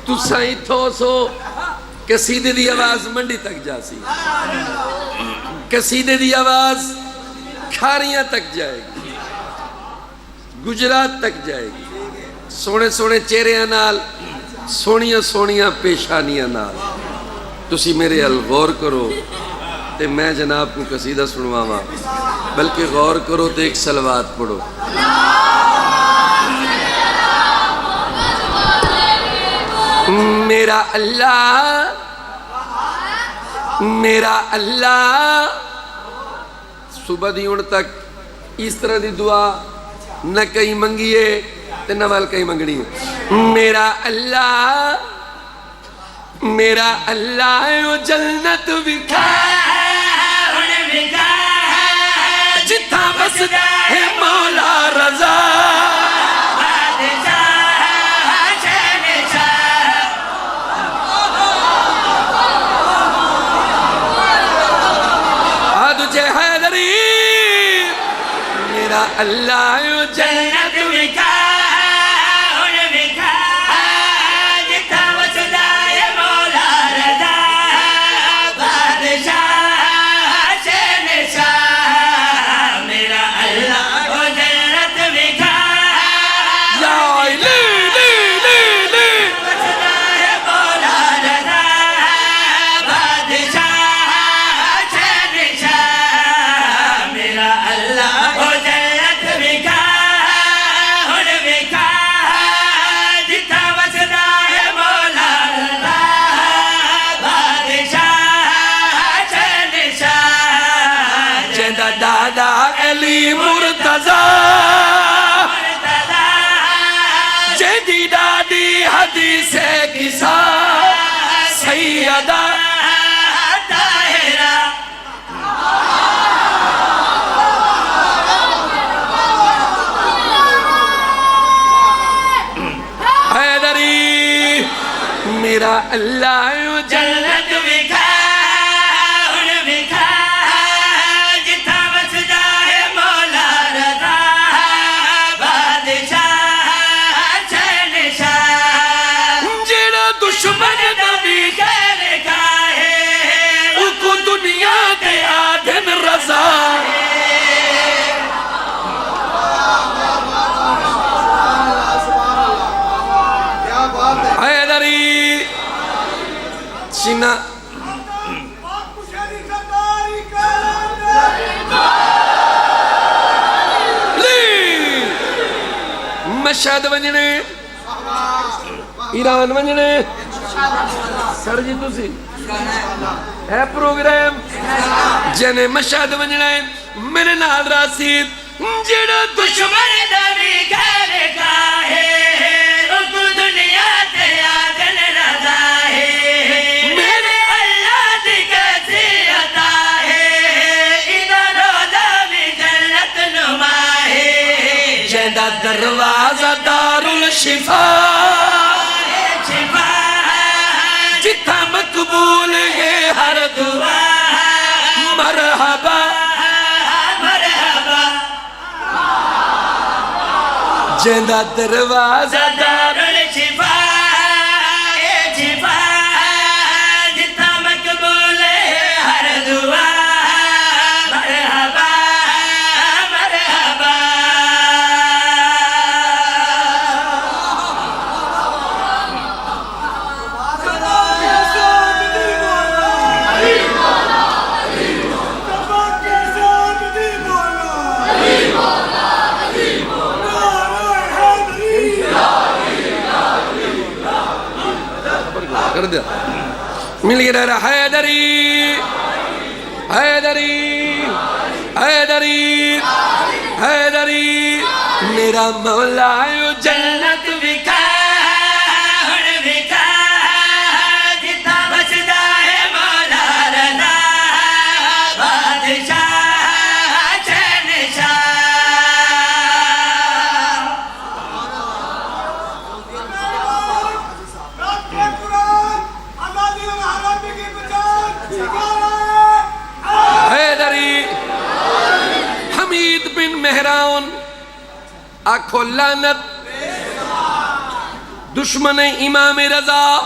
تساں اتھوں سو قصیدے دی آواز منڈی تک جا سی، قصیدے دی آواز کھاریاں تک جائے گی، گجرات تک جائے گی، سونے سونے چہریاں نال، سونیاں سونیاں پیشانیاں نال۔ تسی میرے ال غور کرو تے میں جناب کو قصیدہ سنواواں، بلکہ غور کرو تے ایک صلوات پڑھو۔ میرا اللہ میرا اللہ، صبح دی ان تک اس طرح دی دعا نہ کہیں منگیے تے نہ وال کہیں منگنی ہے۔ میرا اللہ میرا اللہ او جنت وکھا جتھا بسدا ہے مولا رضا، میرا اللہ او جنت وکھا جتھا بسدا ہے مولا رضا، بادشاہ شہنشاہ، میرا اللہ او جنت وکھا بسدا ہے مولا رضا، بادشاہ شہنشاہ، میرا اللہ او دادا علی مرتضی، جدی دادی حدیث کسا سیدہ طاہرہ، حیدری میرا اللہ جنت وکھا حیدری سینہ مشہد ونجنے ایران ونجنے سر جی تسی ہے پروگرام جنے مشہد ونجنے میرے نال راسید جڑا دشمن داری گھر گاہے دروازہ دار الشفا جتھا مقبول ہے ہر دعا، مرحبا مرحبا، جندہ دروازہ دار الشفا جتھا مقبول ہے ہر دعا، مل گیا رہا حیدری حیدری حیدری حیدری میرا مولا جنت وکھا جتھا بسدا ہے مولا رضا، بادشاہ شہنشاہ، مہران آنکھو لعنت دشمن امام رضا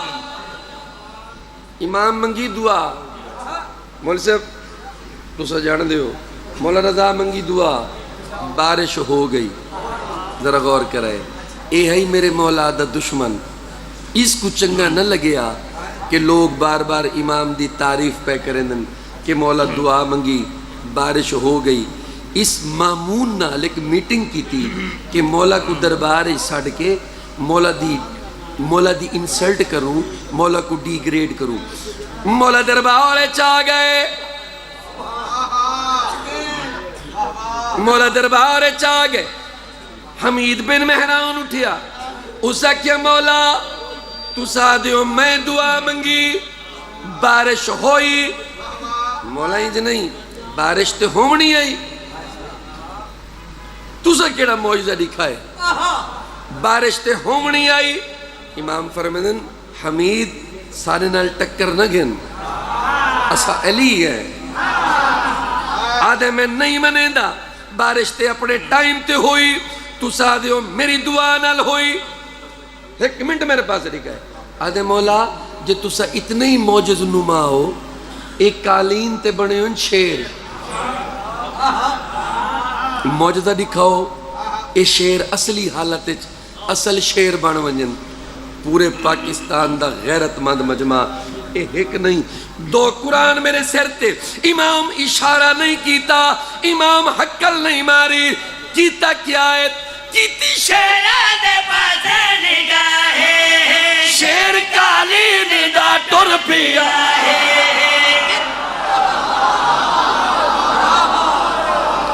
امام منگی دعا مولا صاحب تسا جان دے ہو مولا رضا منگی دعا بارش ہو گئی ذرا غور کرائے اے ہے میرے مولا دا دشمن اس کو چنگا نہ لگیا کہ لوگ بار بار امام دی تعریف پہ کریں دن کہ مولا دعا منگی بارش ہو گئی اس مامون نال ایک میٹنگ کی تھی کہ مولا کو دربار چھڑ کے مولا دی انسلٹ کروں مولا کو ڈی گریڈ کروں مولا دربار چاہ گئے مولا دربار چاہ گئے حمید بن مہران اٹھیا اسا کیا مولا تو سادیو میں دعا منگی بارش ہوئی مولا ہی نہیں بارش تے ہونی آئی تو سا کیڑا موجزہ دکھائے بارش تے ہونی آئی امام فرمدن حمید سارے نال ٹکر نہ گن اسا علی ہے آدھے میں نہیں منے دا بارش تے اپنے ٹائم تے ہوئی تو سادیو میری دعا نال ہوئی ایک منٹ میرے پاس دکھائے آدھے مولا جے تو سا اتنے ہی موجز نما ہو ایک قالین تے بنے ان شیر موجزہ دکھاؤ اے شیر اصلی حالت اصل شیر بن ونجن پورے پاکستان دا غیرت مند مجمع اے ایک نہیں دو قرآن میرے سر تے امام اشارہ نہیں کیتا امام حقل نہیں ماری کیتا کیا ہے کیتی شیرہ دے پاسے نگاہے شیر قالین دا ٹر پیا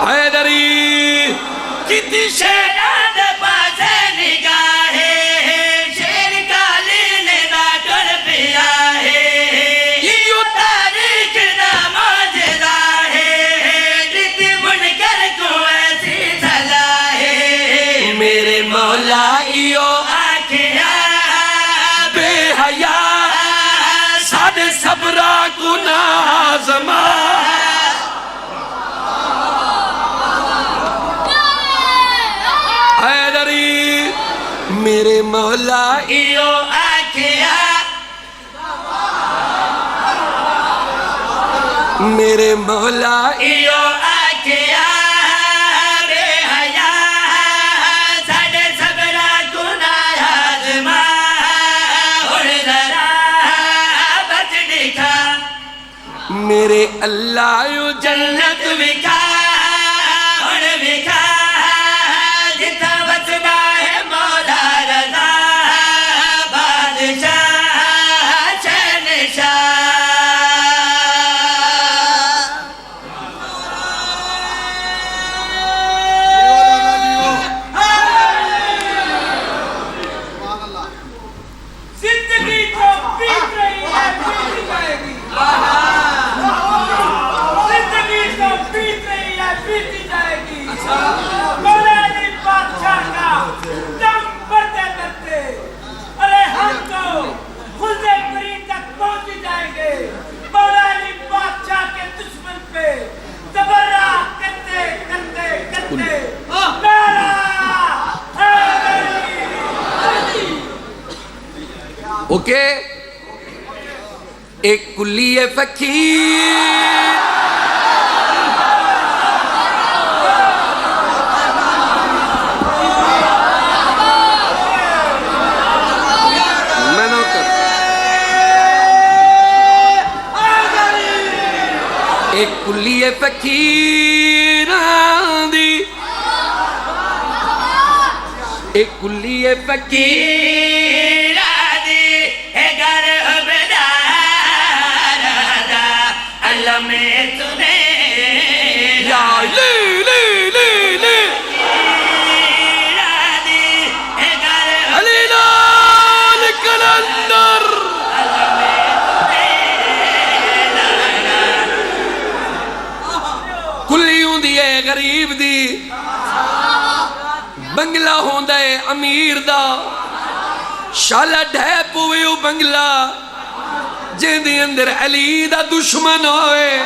حیدری کیتی شیرہ دے پاسے نگاہے شیر قالین دا ٹر پیا یہ تاریخ دا موجزہ ہے جتی منکر کو ایسی سزا ہے میرے مولا ایو آکھیا بے حیا ساڑھے صبرہ گناہ زمان حیدری میرے مولا ایو آکھیا میرے مولا ایو آکھیا بے حیا ساڑھے صبرہ گناہ زمان اور ذرا بچ دکھا میرے اللہ یو جنت وکھا اور وکھا جتا بچنا ہے مولا رضا بادشاہ شہنشاہ زندگی کو بیت رہی ہے بیتی جائے گی زندگی کو بیت رہی ہے بیتی جائے گی مولا علی بادشاہ کا دم بڑھتے کرتے ارے ہم تو خلد کریم تک پہنچ جائیں گے مولا علی بادشاہ کے دشمن پہ تبرہ کرتے کرتے کرتے نعرہ حیدری اوکے ایک کلی فقیر میں نوکر ایک کلی فقیر دی ایک کلی فقیر میں تمہیں یا لی لی لی لی علی لال کلندر کلی ہوں دی ہے غریب دی بنگلہ ہوں دے امیر دا شالا ڈھے پوئیو بنگلہ جن دی اندر علی دا دشمن ہوئے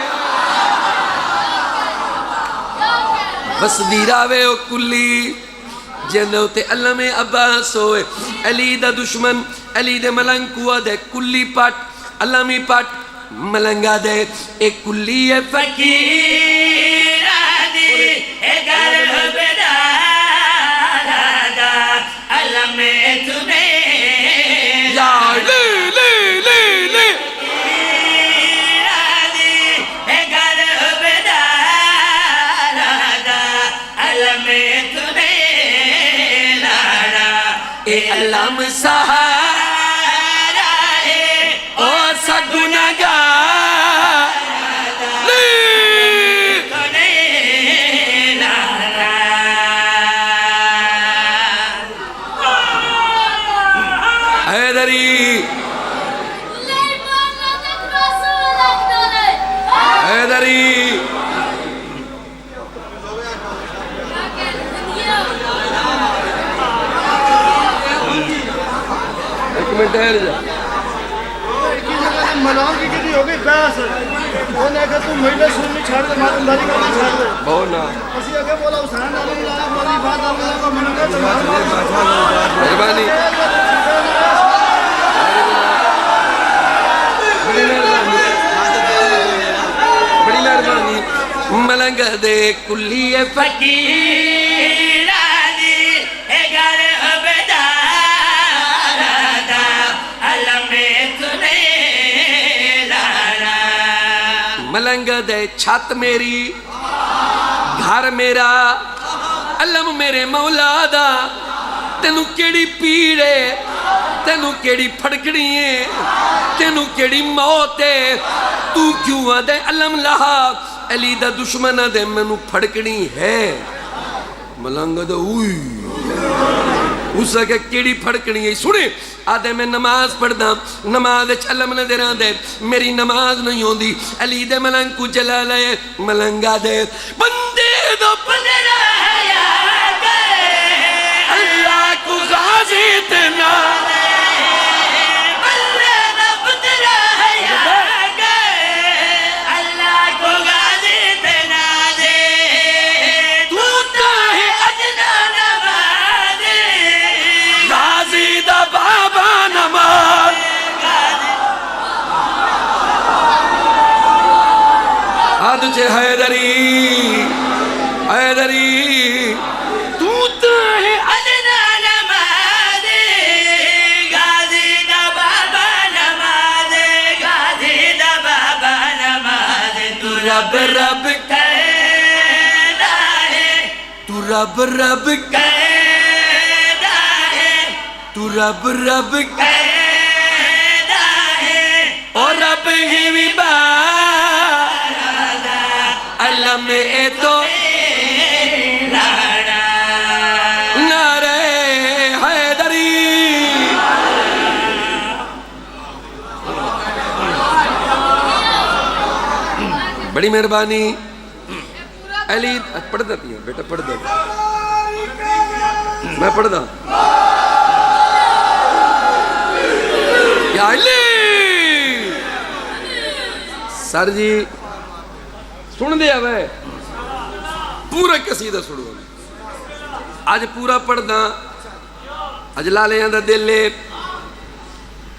بس دیراوے او کلی جندو تے علم عباس ہوئے علی دا دشمن علی دے ملنگ کوا دے کلی پٹ علامی پٹ ملنگا دے ایک کلی فقیر آدھی اے گر بدار آدھا علم تمہیں یا لے لے لے لے فقیر آدھی اے گر بدار آدھا علم تمہیں لارا اے علم سہارا اے او سگنگا حیدری حیدری ایک منٹ ٹھہر جا مناؤ کی کتنی ہوگی بحث وہ نے کہا تم مہینے سننی چھاڑ دے ماتمداری کرنا چھاڑ دے بہت نا اسی اگے بولا حسین علی لایا مولی بات اللہ کو منگا تمہارا مہربانی بڑی مہربانی ملنگ دے کلی فقیر آدھی اے گر بدار آدھا علم تمہیں لارا ملنگ دے چھت میری گھر میرا علم میرے مولا دا تینو کیڑی پیڑے تینو کیڑی پھڑکڑی ہے تینو کیڑی موت ہے تو کیوں آدھے علم لہا علی دا دشمن دے منو پھڑکڑی ہے ملنگ دا اوئی اس کے کیڑی پھڑکنی ہے سنے آدھے میں نماز پڑھ دا نماز علم نہ دیران دے میری نماز نہیں ہوں دی علی دے ملنگ کو جلا لے ملنگا دے بندے دو پندرہ حیات اللہ کو غازی تینا تجھے حیدری حیدری تو ہے ادنا نماز غازی دا بابا نماز غازی دا بابا نماز تو رب رب کہنا ہے تو رب رب کہنا ہے تو رب رب کہنا ہے اور رب ہی بھی علم اے تو نعرہ حیدری بڑی مہربانی علی پڑھ دیتی ہیں بیٹا پڑھ دیتی میں پڑھ دا یا علی سر جی سن دیا بھائی پورا قصیدہ سنو آج پورا پڑھ دا اج لالے دا دل لے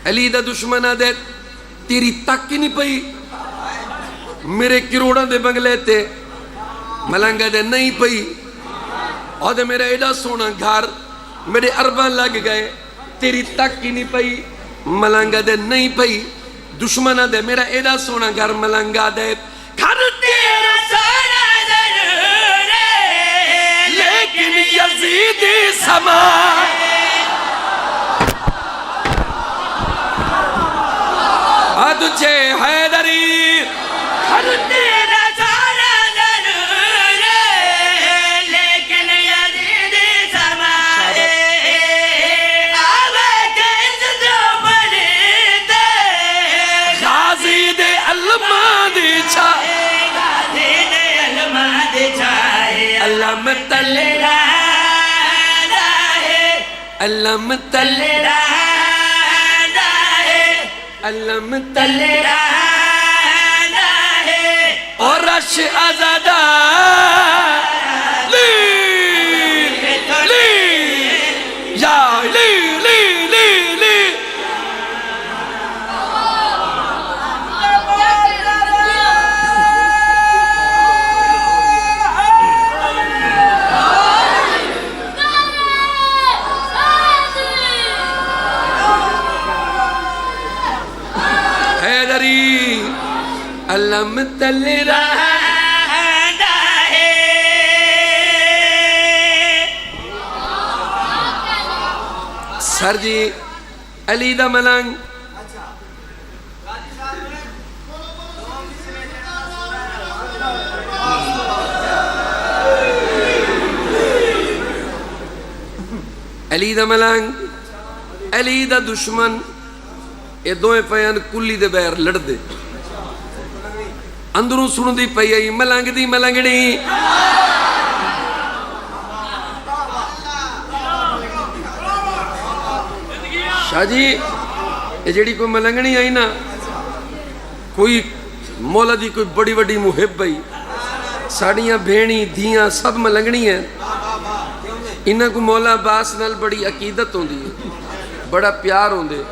علی دا دشمنہ دے تیری تک ہی نہیں پئی میرے کروڑوں دے بنگلے تے ملنگا دے نہیں پئی اور دے میرا ایڈا سونا گھر میرے ارباں لگ گئے تیری تک ہی نہیں پئی ملنگا دے نہیں پئی دشمنہ دے میرا ایڈا سونا گھر ملنگا دے گھر تیرا سارا ضرور ہے لیکن یزید سما تجھے حیدری گھر تیرا سارا ضرور ہے لیکن یزید سما آوے کس جو بڑی دے غازی دے علماء دی چھائے علم تلرا ہے علم تلرا ہے علم تلرا ہے اور رش ازادہ لی لی لی لی لی لی حیدری علم تل رہا سر جی علی دا ملنگ علی دا ملنگ علی دا دشمن یہ دوئے پیان کلی دے بیر لڑ دے اندروں سن دی پئی آئی ملنگ دی ملنگنی شاہ جی یہ جیڑی کوئی ملنگنی آئی نا کوئی مولا دی کوئی بڑی بڑی محب آئی ساڑیاں بھینی دھیاں سب ملنگنی ہیں انہاں کو مولا باس نال بڑی عقیدت ہوں دی بڑا پیار ہوں دے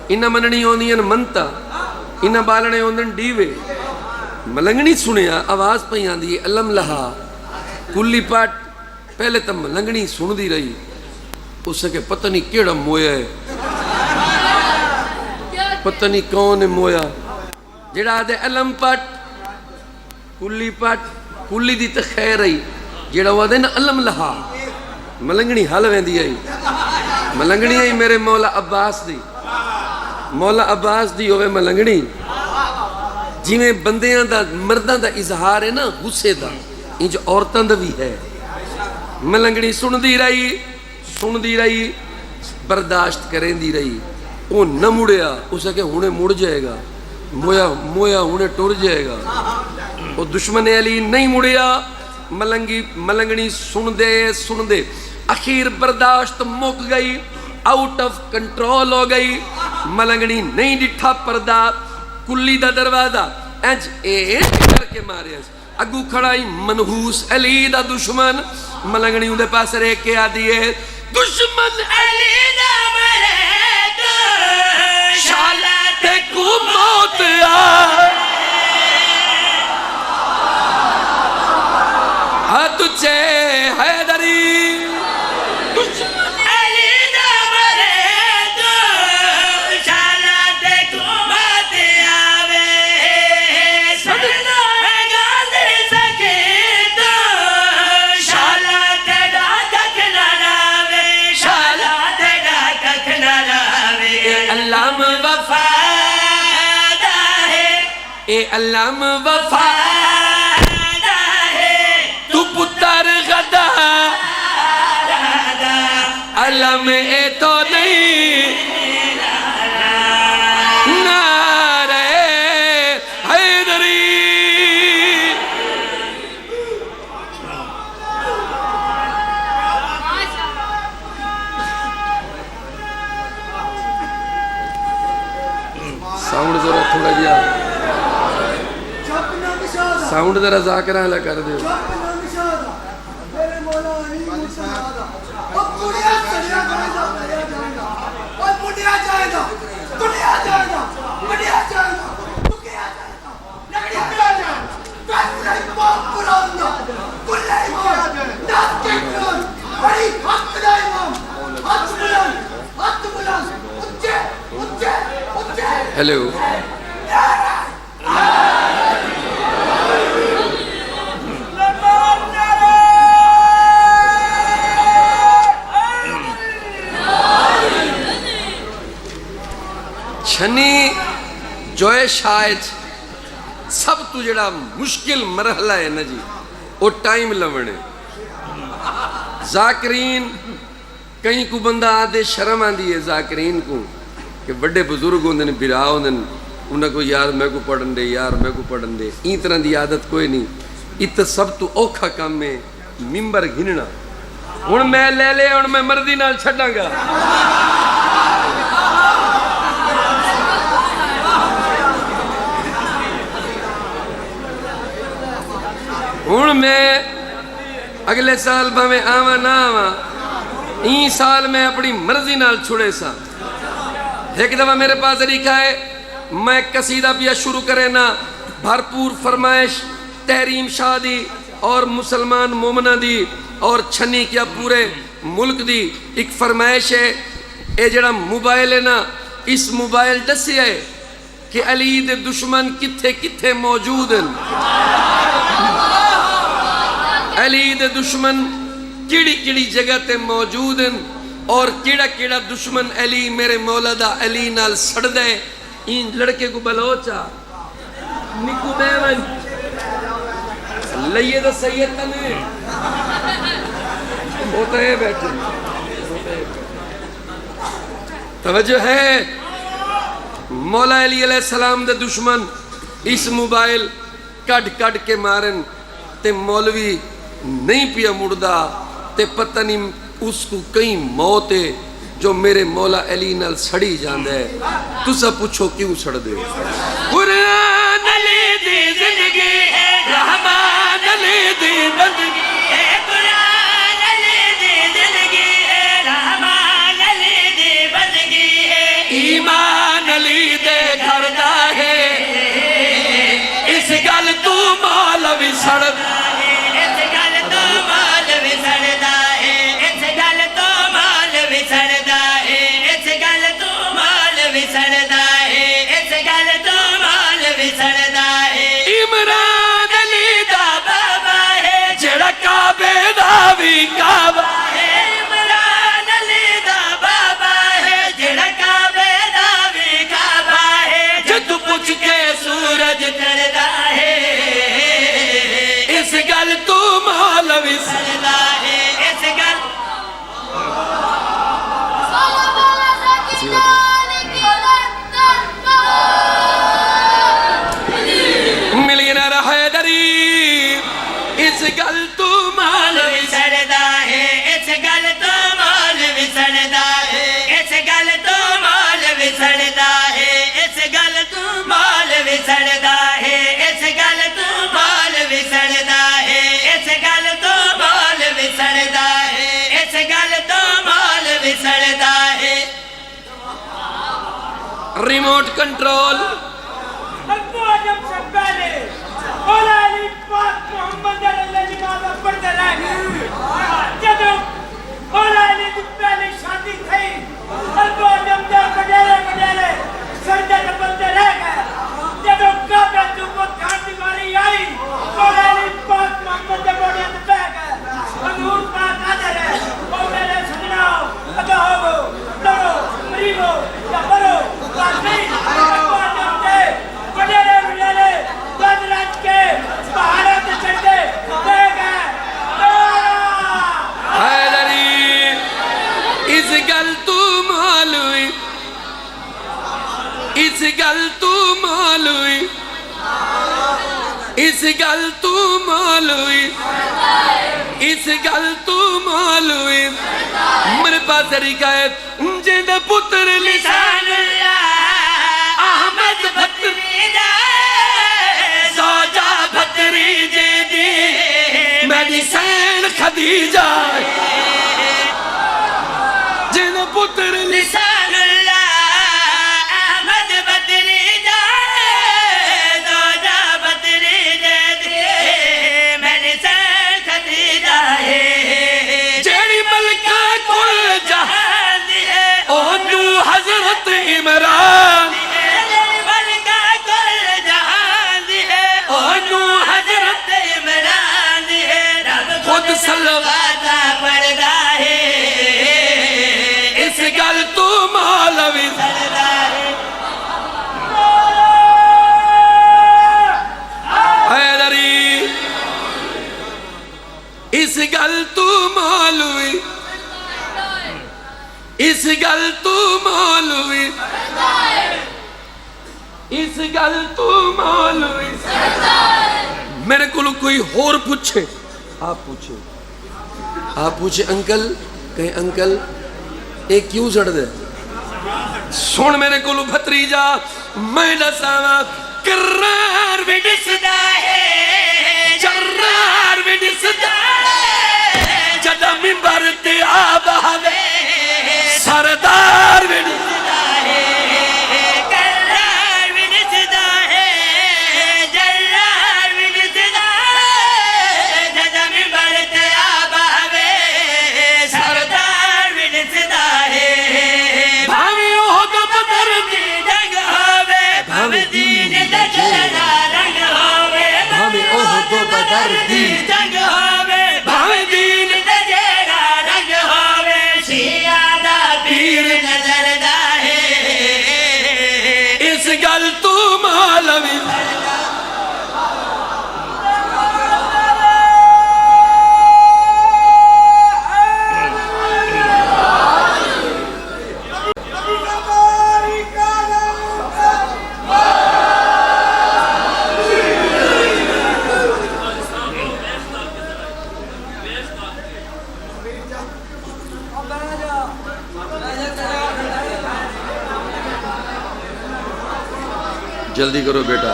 انہاں مننی ہوں دی منتا انہاں بالنے ہوں دن ڈیوے ملنگنی سنیا آواز پہ آندی علم لہا کلی پاٹ پہلے تم ملنگنی سن دی رہی اسے کہ پتہ نہیں کیڑا مویا ہے پتہ نہیں کون ہے مویا جڑا دے علم پاٹ کلی دی تخیر رہی جڑا ہوا دے نا علم لہا ملنگنی حل ویندی آئی ملنگنی آئی میرے مولا عباس دی ہوئے ملنگنی جی میں بندیاں دا مرداں دا اظہار ہے نا غصے دا انج عورتاں دا بھی ہے ملنگنی سن دی رہی برداشت کریں دی رہی وہ نہ مڑیا اسے کہ ہونے مڑ جائے گا مویا ہونے ٹور جائے گا وہ دشمن علی نہیں مڑیا ملنگنی سن دے اخیر برداشت مک گئی آؤٹ آف کنٹرول ہو گئی ملنگنی نہیں ڈٹھا پردہ کلی دا دروازہ اینج کر کے مارے اگو کھڑائی منحوس علی دا دشمن ملنگنی اندے پاس رہ کے آدھی ہے دشمن علی دا مرے تو شالات کو موت تجھے حیدری دشمن علی دا مرے تو شالات کو موت آوے سڑنا گاندر سکے تو شالات دا کک نہ لاوے شالات دا کک نہ لاوے علام وفا دا ہے اے علام وفا علم اے تو نہیں نعرہ حیدری ساؤنڈ ذرا تھوڑا جیا ساؤنڈ ذرا ذاکرہ اللہ کر دے ہیلو چھنی جوئے شاید سب تو جڑا مشکل مرحلہ ہے نا جی وہ ٹائم لونے ذاکرین کہیں کو بندہ آدھے شرم آندھی ہے ذاکرین کو کہ بڑے بزرگ ہوندے نے برا ہوندے نے انہاں کو یار میں کو پڑھن دے یار میں کو پڑھن دے این طرح دی عادت کوئی نہیں ات سب تو اوکھا کام میں ممبر گھننا ہن میں لے لے ہن میں مرضی نال چھڈاں گا ہن میں اگلے سال میں آواں نہ آواں این سال میں اپنی مرضی نال چھڑے سا ایک دفعہ میرے پاس طریقہ ہے میں قصیدہ پیا شروع کرے نا بھرپور فرمائش تحریم شادی اور مسلمان مومنہ دی اور چھنی کیا پورے ملک دی ایک فرمائش ہے اے جڑا موبائل ہے نا اس موبائل دسی ہے کہ علی دے دشمن کتھے کتھے موجود ہیں علی دے دشمن کیڑی کیڑی جگہ تے موجود ہیں اور کیڑا کیڑا دشمن علی میرے مولا دا علی نال سڑ دے این لڑکے کو بلوچا نکو بیون لئیے دا سید تنے ہوتا ہے بیٹھے توجہ ہے مولا علی علیہ السلام دے دشمن اس موبائل کڈ کڈ کے مارن تے مولوی نہیں پیا مڑدا تے پتہ نہیں اس کو کئی موت ہے جو میرے مولا علی نال سڑی جاندہ ہے تسا پوچھو کیوں سڑ دے قرآن علی دی زندگی ہے رحمان علی دی بندگی ہے قرآن علی دی زندگی ہے رحمان علی دی بندگی ہے ایمان علی دے گھر دا ہے اس گل تو مولوی سڑ عمران علی دا بابا ہے جڑا کعبے دا وی کعبہ عمران علی دا بابا ہے جڑا کعبے دا وی کعبہ ہے جد پوچھ کے سورج چڑھدا ہے اس گل تو مولوی چڑھدا ہے اس گل ملینر حیدری اس گل تو مولوی سڑدا ہے اس گل تو مولوی سڑدا ہے اس گل تو مولوی سڑدا ہے اس گل تو مولوی سڑدا ہے اس گل تو مولوی سڑدا ہے اس گل تو مولوی سڑدا ہے اس گل تو مولوی سڑدا ہے ریموٹ کنٹرول ابو اعظم سے پہلے مولا علی پاک محمد علیہ نماز پڑھتے رہ گئے جب مولا علی کی پہلی شادی تھی ابو اعظم دے بڑے بڑے سجدے بنتے رہ گئے جب کعبہ کے اوپر گھاٹ بیماری آئی مولا علی پاک محمد دے بڑے پہ گئے حضور پاک حاضر ہے او میرے سجناؤ ادا ہو لڑو قریبو یا برو باقی ابو اعظم دے بڑے بڑے بدرت کے بہارت چڑھتے دے گئے حیدری اس گل تو مولوی اس گل تو مولوی اس گل تو مولوی اس گل تو مولوی میرے پاس طریقہ ہے جند پتر لسان اللہ احمد بھتری زوجہ بھتری جے دی میری سین خدیجہ جند پتر لسان اللہ احمد بطری جائے زوجہ بطری جائے میں نسان خدیجہ ہے جیڑی ملکہ کل جہان ہے اونو حضرت عمران ملکہ کل جہان ہے اونو حضرت عمران ہے رب خود صلوات پڑھدا ہے اس گل تو مولوی پڑھدا ہے حیدری اس گل تو مولوی اس گل تو مولوی اس گل تو مولوی میرے کو کوئی اور پوچھے آپ پوچھے انکل کہیں انکل ایک کیوں سڑ دے سن میرے کو بھتریجا میں دساواں کرار بھی دسدا ہے چرار بھی دسدا ہے جدا منبر تے آب ہوے جلدی کرو بیٹا.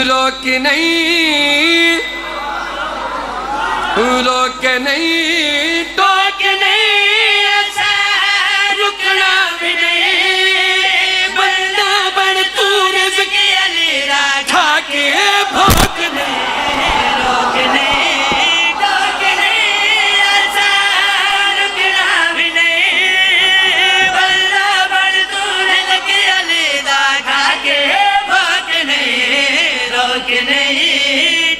روک نہیں روک نہیں ٹوک نہیں ایسا رکنا بھی نہیں بندہ بن تو رزق علی را کھا کے بھوک نہیں روک نہیں ٹوک نہیں ایسا رکنا بھی نہیں بندہ بن تو رزق علی را کھا کے بھوک نہیں روک نہیں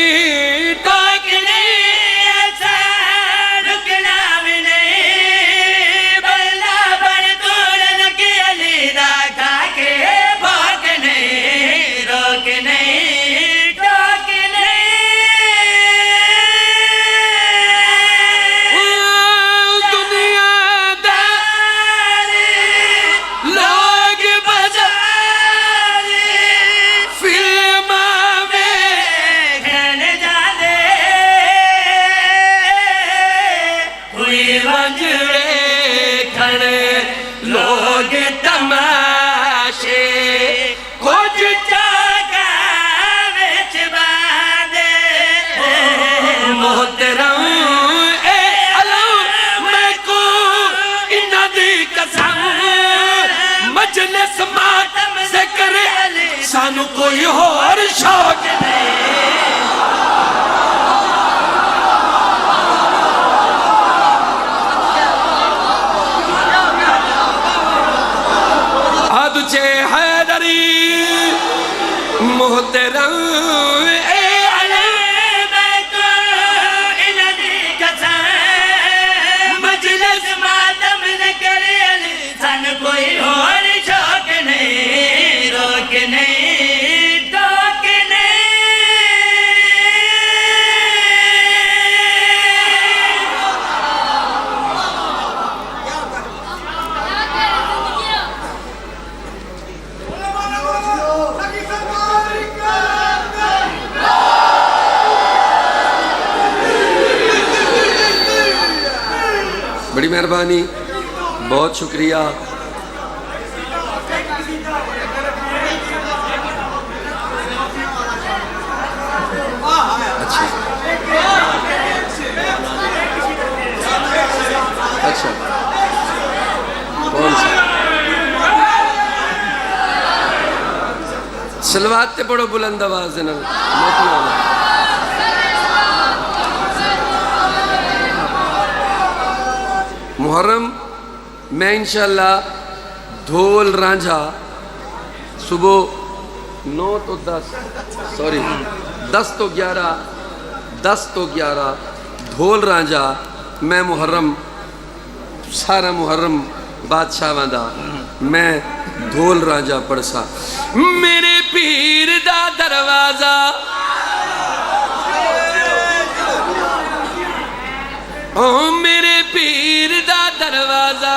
نہیں ٹوک نہیں ایسا رکنا بھی نہیں بندہ بن تو رزق علی را کھا کے بھوک نہیں روک نہیں ٹوک نہیں. دنیا دار لوگ بازار فلم لوگ تماشے کچھ چاگا وچ باندے محترم اے علم میں کو انہ دی قسم مجلس ماتم ذکر سانو کوئی اور شوق نہیں. حیدری محترم اے علم کو انہ دی قسم مجلس ماتم ذکر علی سن کوئی اور شوق نہیں روک نہیں ٹوک نہیں. بڑی مہربانی بہت شکریہ. اچھا کون سا سلوات تے پڑھو بلند آواز دینا موتی والا. محرم میں انشاءاللہ دھول رانجھا صبح 9 تو 10 سوری 10 تو 11 دھول رانجھا میں محرم سارا محرم بادشاہ واندہ میں دھول رانجھا پڑسا. میرے پیر دا دروازہ او میرے پیر دا دروازہ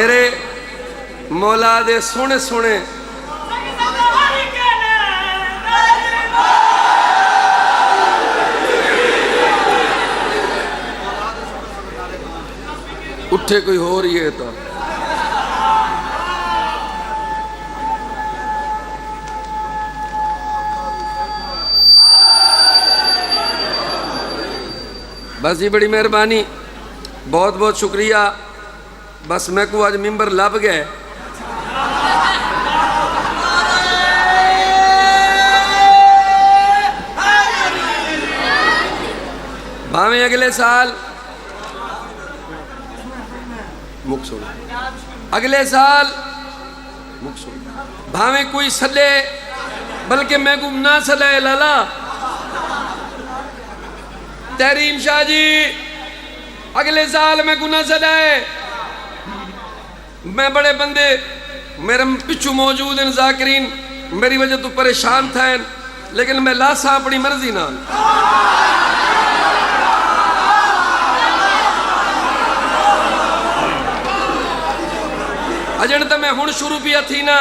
میرے مولا دے سونے سونے اٹھے کوئی ہو رہی ہے تو بس جی بڑی مہربانی بہت بہت شکریہ بس میں کو آج ممبر لب گئے بھاویں اگلے سال مکسول اگلے سال مکسول بھاویں کوئی سلے بلکہ میں کو نہ سلے لالا تحریم شاہ جی اگلے سال میں کو نہ سلے میں بڑے بندے میرے پچھو موجود ہیں ذاکرین میری وجہ تو پریشان تھا لیکن میں لاسا اپنی مرضی نہ اجنتا میں ہن شروع پیا تھی نا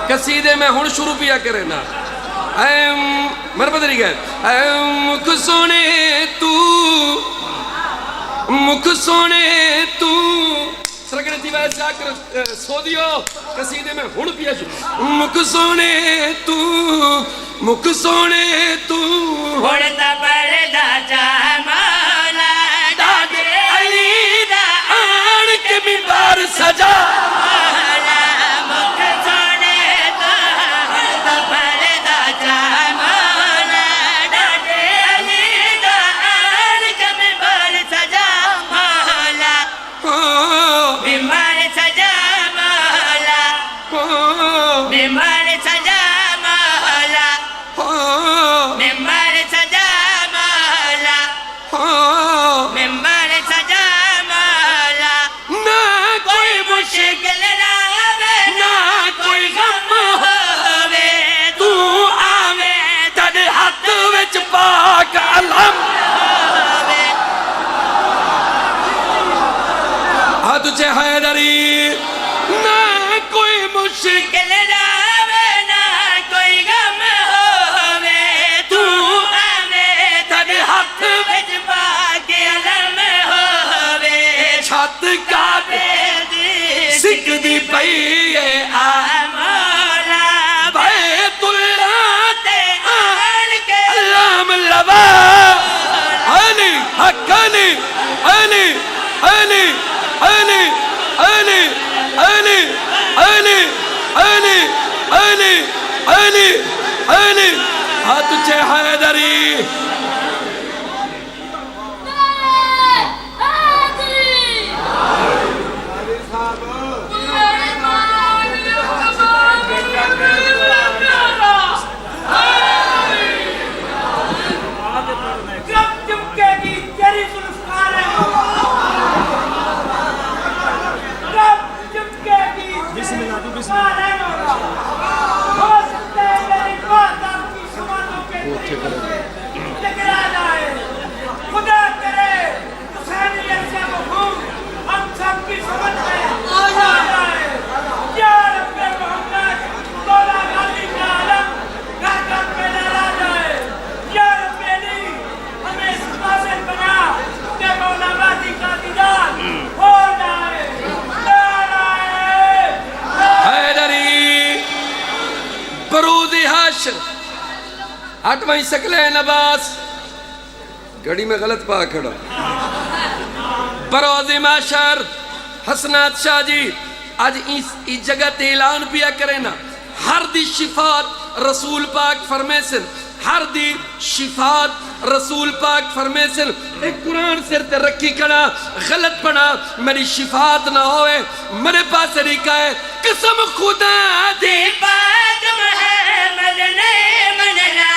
قصیدے میں ہن شروع پیا کرے نا مربت نہیں گئے مکھ سونے تو سرکڑے تھی ویسے آکر سو دیو قصیدے میں ہن پیا شروع مکھ سونے تو ہوڑتا پردہ چاہ مولا دادے علی دا آن کے ممبر سجا مولا مکھ سونے تو ہوڑتا پردہ چاہ مولا دادے علی دا آن کے ممبر سجا مولا ممبر سجا مولا ممبر سجا مولا ممبر سجا مولا ممبر سجا مولا نہ کوئی مشکل راوے نہ کوئی غم ہووے تو آوے تڑے ہاتھ وچ پاک علم ہووے ہاتھ چے حیدری نہ کوئی مشکل مشکل راوے نہ کوئی غم ہووے تو آوے تڑے ہاتھ وچ پاک علم ہووے چھت کعبے دی سکھ دی پئی ہے مولا بیت اللہ تے آن کے علام لبا علی حق علی علی علی علی علی علی علی علی علی علی علی ہاتھ چے حیدری جب چمکے گی تیری زلفکار ہے جب چمکے گی تیری زلفکار ہے ہو سکتا ہے میری بات آپ کی سمانوں کے ٹکرا جائے خدا کرے حسینیت سے مفہوم ہم سب کی سمجھ میں آ جائے یا رب محمد مولا غازی کا علم گھر گھر پہ لہرا جائے یا رب علی ہمیں اس قابل بنا کہ مولا غازی کا دیدار ہو جائے حیدری برود حشر آٹھویں سکلے نباس گھڑی میں غلط پا کھڑا بروز معاشر حسنات شاہ جی آج اس جگہ تے اعلان پیا کرے نا ہر دی شفاعت رسول پاک فرمیسن ہر دی شفاعت رسول پاک فرمیسن ایک قرآن سر تے رکھی کنا غلط پڑا میری شفاعت نہ ہوئے میرے پاس طریقہ ہے قسم خدا دی بات محمد نے مننا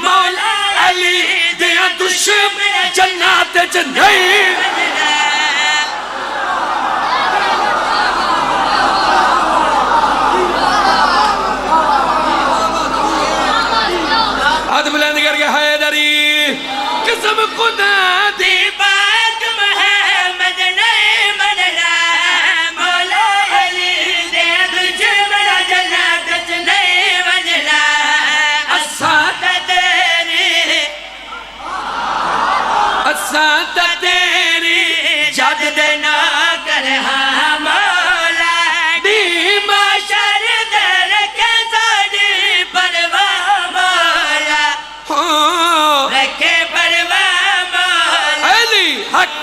مولا علی دیا دشمن جنات جنہیں ہاتھ بلند کر کے حیدری قسم خدا دی بات محمد نے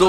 2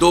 2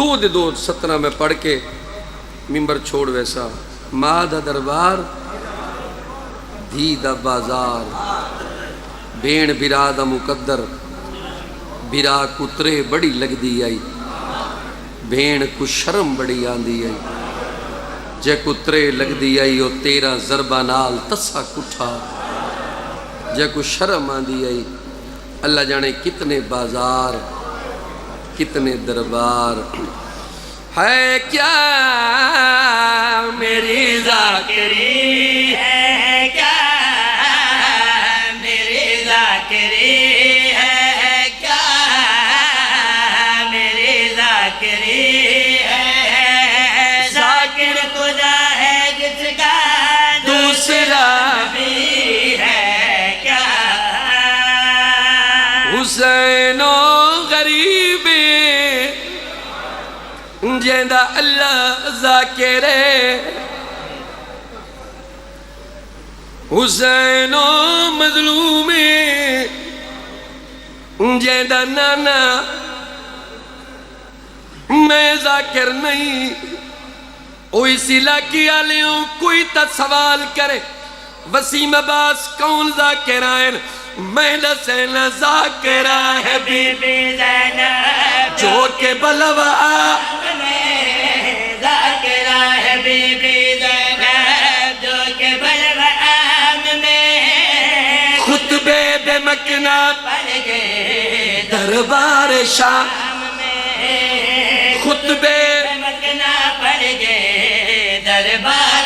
دو 17 میں پڑھ کے ممبر چھوڑ ویسا ماں دا دربار دھی دا بازار بین برا دا مقدر برا کترے بڑی لگ دی آئی بین کو شرم بڑی آندی آئی جے کترے لگ دی آئی او 13 ضربہ نال تسا کٹھا جے کو شرم آندی آئی اللہ جانے کتنے بازار کتنے دربار ہے کیا میری ذاکری ہے کیا میری ذاکری ہے کیا میری ذاکری ہے ذاکر خدا ہے جس کا دوسرا بھی ہے کیا حسین و غریب جیندہ اللہ ذاکر حسین و مظلوم جیندہ نانا میں ذاکر نہیں اوئی سلا کیا لیوں کوئی تا سوال کرے وسیم عباس کون ذاکر آئین میں لسینا ذاکرہ ہے بی بی زینب جو کہ بلوا ذاکرہ ہے بی بی زینب جو کہ بلوام میں خطبے بے مکنہ پڑھ گئے دربار شاہ میں خطبے مکنا پڑھ گئے دربار